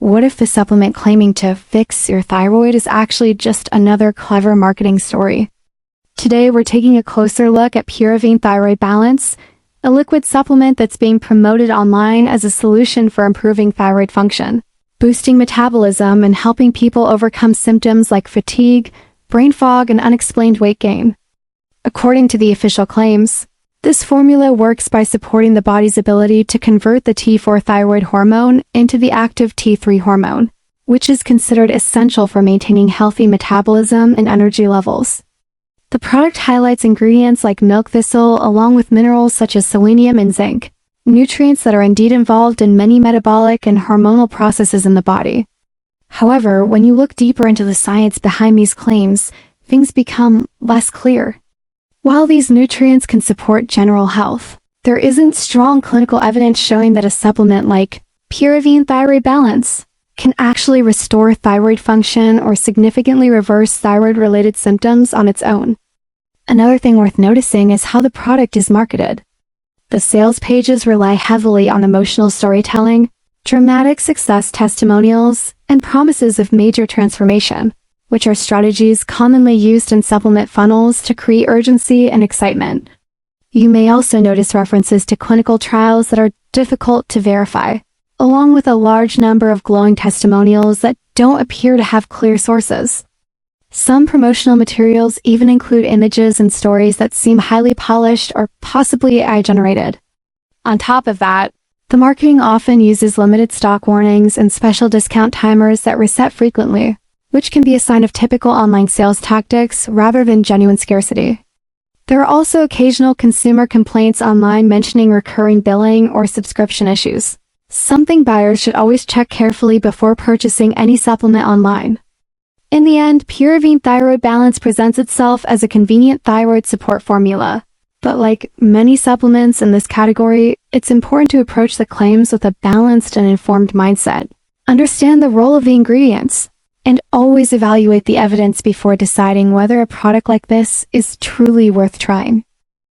what if the supplement claiming to fix your thyroid is actually just another clever marketing story? Today, we're taking a closer look at Pureveen Thyroid Balance, a liquid supplement that's being promoted online as a solution for improving thyroid function, boosting metabolism, and helping people overcome symptoms like fatigue, brain fog, and unexplained weight gain. According to the official claims, this formula works by supporting the body's ability to convert the T4 thyroid hormone into the active T3 hormone, which is considered essential for maintaining healthy metabolism and energy levels. The product highlights ingredients like milk thistle along with minerals such as selenium and zinc, nutrients that are indeed involved in many metabolic and hormonal processes in the body. However, when you look deeper into the science behind these claims, things become less clear. While these nutrients can support general health, there isn't strong clinical evidence showing that a supplement like Pureveen Thyroid Balance can actually restore thyroid function or significantly reverse thyroid-related symptoms on its own. Another thing worth noticing is how the product is marketed. The sales pages rely heavily on emotional storytelling, dramatic success testimonials, and promises of major transformation, which are strategies commonly used in supplement funnels to create urgency and excitement. You may also notice references to clinical trials that are difficult to verify, along with a large number of glowing testimonials that don't appear to have clear sources. Some promotional materials even include images and stories that seem highly polished or possibly AI-generated. On top of that, the marketing often uses limited stock warnings and special discount timers that reset frequently, which can be a sign of typical online sales tactics rather than genuine scarcity. There are also occasional consumer complaints online mentioning recurring billing or subscription issues, something buyers should always check carefully before purchasing any supplement online. In the end, Pureveen Thyroid Balance presents itself as a convenient thyroid support formula. But like many supplements in this category, it's important to approach the claims with a balanced and informed mindset. Understand the role of the ingredients, and always evaluate the evidence before deciding whether a product like this is truly worth trying.